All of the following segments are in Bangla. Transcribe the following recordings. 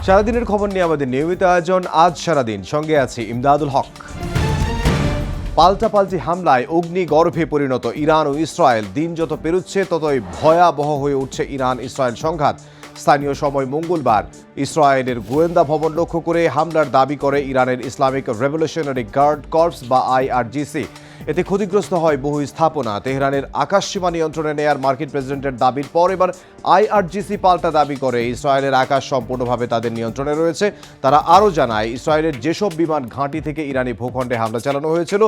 সারাদিনের খবর নিয়ে আমাদের নিয়মিত আয়োজন আজ সারাদিন, সঙ্গে আছি ইমদাদুল হক। পাল্টাপাল্টি হামলায় অগ্নিগর্ভে পরিণত ইরান ও ইসরায়েল। দিন যত পেরোচ্ছে ততই ভয়াবহ হয়ে উঠছে ইরান ইসরায়েল সংঘাত। স্থানীয় সময় মঙ্গলবার ইসরায়েলের গোয়েন্দা ভবন লক্ষ্য করে হামলার দাবি করে ইরানের ইসলামিক রেভলিউশনারি গার্ড কর্পস বা IRGC। এতে ক্ষতিগ্রস্ত হয় বহু স্থাপনা। তেহরানের আকাশসীমা নিয়ন্ত্রণে নেয়ার মার্কিন প্রেসিডেন্টের দাবির পর এবার IRGC পাল্টা দাবি করে ইসরায়েলের আকাশ সম্পূর্ণভাবে তাদের নিয়ন্ত্রণে রয়েছে। তারা আরও জানায়, ইসরায়েলের যেসব বিমান ঘাঁটি থেকে ইরানি ভূখণ্ডে হামলা চালানো হয়েছিল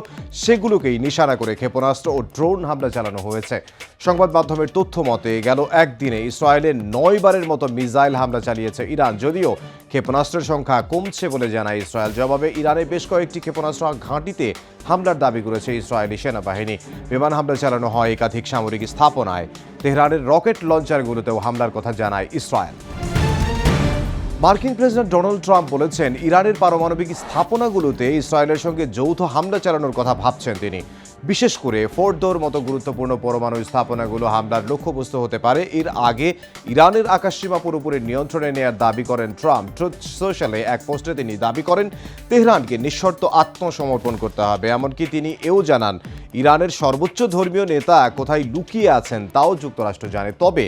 সেগুলোকেই নিশানা করে ক্ষেপণাস্ত্র ও ড্রোন হামলা চালানো হয়েছে। সংবাদ মাধ্যমের তথ্য মতে গেল একদিনে ইসরায়েলের 9 বারের মতো মিসাইল হামলা চালিয়েছে ইরান। যদিও ক্ষেপণাস্ত্রের সংখ্যা কমছে বলে জানায় ইসরায়েল। জবাবে ইরানে বেশ কয়েকটি ক্ষেপণাস্ত্র ঘাঁটিতে হামলার দাবি করেছে ইসরায়েলি সেনাবাহিনী। বিমান হামলা চালানো হয় একাধিক সামরিক স্থাপনায়। তেহরানের রকেট লঞ্চারগুলোতেও হামলার কথা জানায় ইসরায়েল। মার্কিন প্রেসিডেন্ট ডোনাল্ড ট্রাম্প বলেছেন, ইরানের পারমাণবিক স্থাপনাগুলোতে ইসরায়েলের সঙ্গে যৌথ হামলা চালানোর কথা ভাবছেন তিনি। বিশেষ করে ফোর্দোর মতো গুরুত্বপূর্ণ পরমাণু স্থাপনাগুলো হামলার লক্ষ্যবস্তু হতে পারে। এর আগে ইরানের আকাশসীমা পুরোপুরি নিয়ন্ত্রণে নেয়ার দাবি করেন ট্রাম্প। ট্রুথ সোশ্যালে এক পোস্টে তিনি দাবি করেন, তেহরানকে নিঃশর্ত আত্মসমর্পণ করতে হবে। এমনকি তিনি এও জানান, ইরানের সর্বোচ্চ ধর্মীয় নেতা কোথায় লুকিয়ে আছেন তাও যুক্তরাষ্ট্র জানে, তবে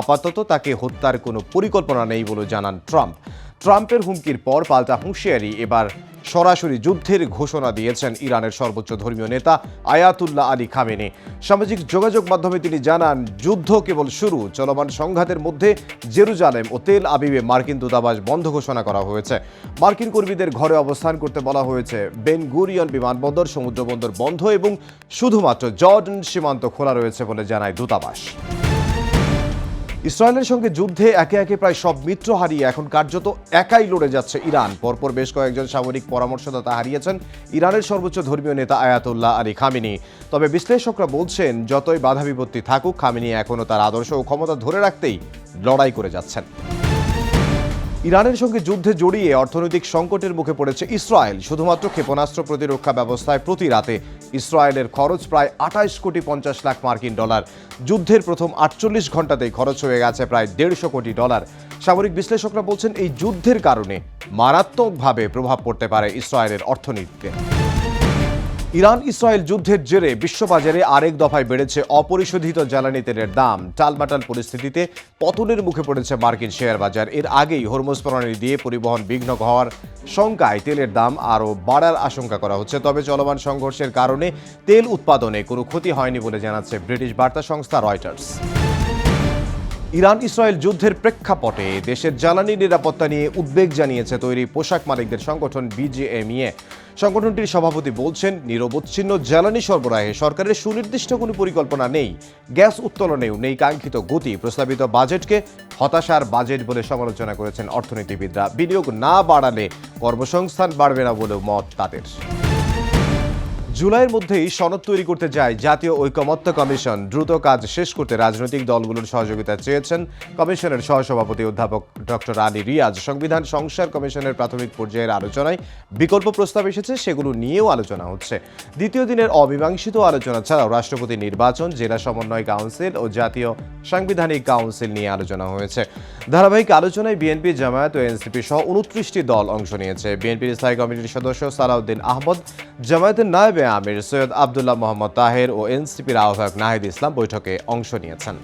আপাতত তাকে হত্যার কোনো পরিকল্পনা নেই বলে জানান ট্রাম্প। ট্রাম্পের হুমকির পর পাল্টা হুঁশিয়ারি, এবার সরাসরি যুদ্ধের ঘোষণা দিয়েছেন ইরানের সর্বোচ্চ ধর্মীয় নেতা আয়াতুল্লাহ আলী খামেনি। সামাজিক যোগাযোগ মাধ্যমে তিনি জানান, যুদ্ধ কেবল শুরু। চলমান সংঘাতের মধ্যে জেরুজালেম ও তেল আবিবে মার্কিন দূতাবাস বন্ধ ঘোষণা করা হয়েছে। মার্কিন কর্মীদের ঘরে অবস্থান করতে বলা হয়েছে। বেন গুরিয়ন বিমানবন্দর, সমুদ্রবন্দর বন্ধ এবং শুধুমাত্র জর্ডান সীমান্ত খোলা রয়েছে বলে জানায় দূতাবাস। ইসরায়েলের সঙ্গে যুদ্ধে একে একে প্রায় সব মিত্র হারিয়ে এখন কার্যত একাই লড়ে যাচ্ছে ইরান। পরপর বেশ কয়েকজন সামরিক পরামর্শদাতা হারিয়েছেন ইরানের সর্বোচ্চ ধর্মীয় নেতা আয়াতুল্লাহ আলী খামেনি। তবে বিশ্লেষকরা বলছেন, যতই বাধা বিপত্তি থাকুক, খামেনি এখনও তার আদর্শ ও ক্ষমতা ধরে রাখতেই লড়াই করে যাচ্ছেন। ইরানের সঙ্গে যুদ্ধে জড়িয়ে অর্থনৈতিক সংকটের মুখে পড়েছে ইসরায়েল। শুধুমাত্র ক্ষেপণাস্ত্র প্রতিরক্ষা ব্যবস্থায় প্রতি রাতে ইসরায়েলের খরচ প্রায় 28,50,00,000 মার্কিন ডলার। যুদ্ধের প্রথম 48 ঘন্টাতেই খরচ হয়ে গেছে প্রায় $150 কোটি। সামরিক বিশ্লেষকরা বলছেন, এই যুদ্ধের কারণে মারাত্মকভাবে প্রভাব পড়তে পারে ইসরায়েলের অর্থনীতিতে। ইরান ইসরায়েল যুদ্ধের জেরে বিশ্ববাজারে আরেক দফায় বেড়েছে অপরিশোধিত জ্বালানি তেলের দাম। টালমাটাল পরিস্থিতিতে পতনের মুখে পড়েছে মার্কিন শেয়ার বাজার। এর আগেই হরমুজ প্রণালী দিয়ে পরিবহন বিঘ্ন হওয়ার শঙ্কায় তেলের দাম আরও বাড়ার আশঙ্কা করা হচ্ছে। তবে চলমান সংঘর্ষের কারণে তেল উৎপাদনে কোনো ক্ষতি হয়নি বলে জানাচ্ছে ব্রিটিশ বার্তা সংস্থা রয়টার্স। ইরান ইসরায়েল যুদ্ধের প্রেক্ষাপটে দেশের জ্বালানি নিরাপত্তা নিয়ে উদ্বেগ জানিয়েছে তৈরি পোশাক মালিকদের সংগঠন BJMEA। সংগঠনটির সভাপতি বলছেন, নিরবচ্ছিন্ন জ্বালানি সরবরাহে সরকারের সুনির্দিষ্ট কোনো পরিকল্পনা নেই। গ্যাস উত্তোলনেও নেই কাঙ্ক্ষিত গতি। প্রস্তাবিত বাজেটকে হতাশার বাজেট বলে সমালোচনা করেছেন অর্থনীতিবিদরা। বিনিয়োগ না বাড়ালে কর্মসংস্থান বাড়বে না বলেও মত তাদের। জুলাইয়ের মধ্যেই সনদ তৈরি করতে যায় জাতীয় ঐকমত্য কমিশন। দ্রুত কাজ শেষ করতে রাজনৈতিক দলগুলোর সহযোগিতা চেয়েছেন কমিশনের সহসভাপতি অধ্যাপক ডক্টর আলী রিয়াজ। সংবিধান সংস্কার কমিশনের প্রাথমিক পর্যায়ের আলোচনায় বিকল্প প্রস্তাব এসেছে, সেগুলো নিয়েও আলোচনা হচ্ছে। দ্বিতীয় দিনের অমীমাংসিত আলোচনা ছাড়াও রাষ্ট্রপতি নির্বাচন, জেলা সমন্বয় কাউন্সিল ও জাতীয় সাংবিধানিক কাউন্সিল নিয়ে আলোচনা হয়েছে। ধারাবাহিক আলোচনায় বিএনপি, জামায়াত ও এনসিপি সহ 29টি দল অংশ নিয়েছে। বিএনপির স্থায়ী কমিটির সদস্য সালাউদ্দিন আহমদ, জামায়াতের নায়েবে আমির সৈয়দ আবদুল্লাহ মোহাম্মদ তাহের ও এনসিপির আহ্বায়ক নাহিদ ইসলাম বৈঠকে অংশ নিয়েছেন।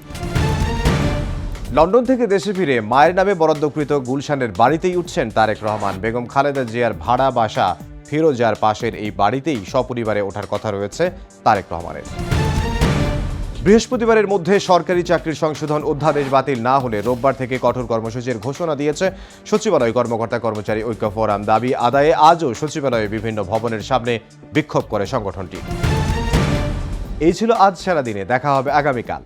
লন্ডন থেকে দেশে ফিরে মায়ের নামে বরাদ্দকৃত গুলশানের বাড়িতেই উঠছেন তারেক রহমান। বেগম খালেদা জিয়ার ভাড়া বাসা ফিরোজার পাশের এই বাড়িতেই সপরিবারে ওঠার কথা রয়েছে তারেক রহমানের। বৃহস্পতিবারের মধ্যে সরকারি চাকরির সংশোধন অধ্যাদেশ বাতিল না হলে রোববার থেকে কঠোর কর্মসূচির ঘোষণা দিয়েছে সচিবালয় কর্মকর্তা কর্মচারী ঐক্য ফোরাম। দাবি আদায়ে আজও সচিবালয়ে বিভিন্ন ভবনের সামনে বিক্ষোভ করে সংগঠনটি। এই ছিল আজ সারাদিনে। দেখা হবে আগামীকাল।